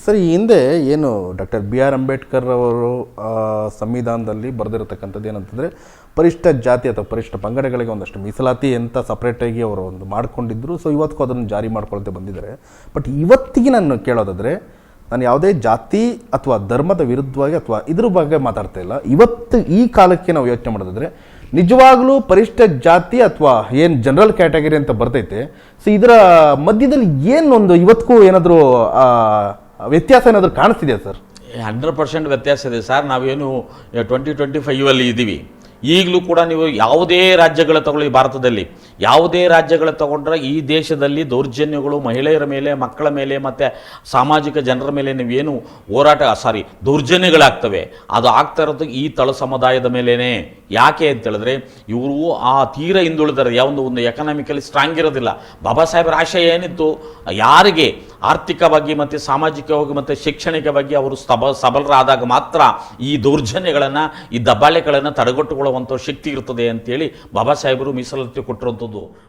Sir, ಈ ಹಿಂದೆ ಏನು ಡಾಕ್ಟರ್ ಬಿ ಆರ್ ಅಂಬೇಡ್ಕರ್ ಅವರು ಸಂವಿಧಾನದಲ್ಲಿ ಬರೆದಿರತಕ್ಕಂಥದ್ದು ಏನಂತಂದರೆ, ಪರಿಷ್ಠ ಜಾತಿ ಅಥವಾ ಪರಿಷ್ಠ ಪಂಗಡಗಳಿಗೆ ಒಂದಷ್ಟು ಮೀಸಲಾತಿ ಅಂತ ಸಪ್ರೇಟಾಗಿ ಅವರು ಒಂದು ಮಾಡ್ಕೊಂಡಿದ್ರು. ಸೊ ಇವತ್ತಿಗೂ ಅದನ್ನು ಜಾರಿ ಮಾಡ್ಕೊಳ್ತಾ ಬಂದಿದ್ದಾರೆ. ಬಟ್ ಇವತ್ತಿಗೆ ನಾನು ಕೇಳೋದಾದರೆ, ನಾನು ಯಾವುದೇ ಜಾತಿ ಅಥವಾ ಧರ್ಮದ ವಿರುದ್ಧವಾಗಿ ಅಥವಾ ಇದ್ರ ಬಗ್ಗೆ ಮಾತಾಡ್ತಾ ಇಲ್ಲ. ಇವತ್ತು ಈ ಕಾಲಕ್ಕೆ ನಾವು ಯೋಚನೆ ಮಾಡೋದಾದರೆ, ನಿಜವಾಗ್ಲೂ ಪರಿಷ್ಠ ಜಾತಿ ಅಥವಾ ಏನು ಜನರಲ್ ಕ್ಯಾಟಗರಿ ಅಂತ ಬರ್ತೈತೆ, ಸೊ ಇದರ ಮಧ್ಯದಲ್ಲಿ ಏನೊಂದು ಇವತ್ತಿಗೂ ಏನಾದರೂ ವ್ಯತ್ಯಾಸ ಏನಾದರೂ ಕಾಣಿಸ್ತಿದೆಯಾ ಸರ್? 100% ವ್ಯತ್ಯಾಸ ಇದೆ ಸರ್. ನಾವೇನು 2025 ಇದ್ದೀವಿ. ಈಗಲೂ ಕೂಡ ನೀವು ಯಾವುದೇ ರಾಜ್ಯಗಳ ತಗೊಳ್ಳಿ, ಭಾರತದಲ್ಲಿ ಯಾವುದೇ ರಾಜ್ಯಗಳ ತಗೊಂಡ್ರೆ ಈ ದೇಶದಲ್ಲಿ ದೌರ್ಜನ್ಯಗಳು ಮಹಿಳೆಯರ ಮೇಲೆ, ಮಕ್ಕಳ ಮೇಲೆ ಮತ್ತು ಸಾಮಾಜಿಕ ಜನರ ಮೇಲೆ ನೀವೇನು ದೌರ್ಜನ್ಯಗಳಾಗ್ತವೆ, ಅದು ಆಗ್ತಾ ಇರೋದು ಈ ತಳ ಸಮುದಾಯದ ಮೇಲೇ. ಯಾಕೆ ಅಂತೇಳಿದ್ರೆ, ಇವರು ಆ ತೀರ ಹಿಂದುಳಿದರೆ ಒಂದು ಎಕನಾಮಿಕಲಿ ಸ್ಟ್ರಾಂಗ್ ಇರೋದಿಲ್ಲ. ಬಾಬಾ ಸಾಹೇಬರ ಆಶಯ ಏನಿತ್ತು, ಯಾರಿಗೆ ಆರ್ಥಿಕವಾಗಿ ಮತ್ತು ಸಾಮಾಜಿಕವಾಗಿ ಮತ್ತು ಶೈಕ್ಷಣಿಕವಾಗಿ ಅವರು ಸಬಲರಾದಾಗ ಮಾತ್ರ ಈ ದೌರ್ಜನ್ಯಗಳನ್ನು, ಈ ದಬ್ಬಾಳಿಕೆಗಳನ್ನು ತಡೆಗಟ್ಟುಕೊಳ್ಳುವಂಥ ಶಕ್ತಿ ಇರ್ತದೆ ಅಂತೇಳಿ ಬಾಬಾ ಸಾಹೇಬರು ಮೀಸಲಾತಿ ಕೊಟ್ಟಿರುವಂಥದ್ದು.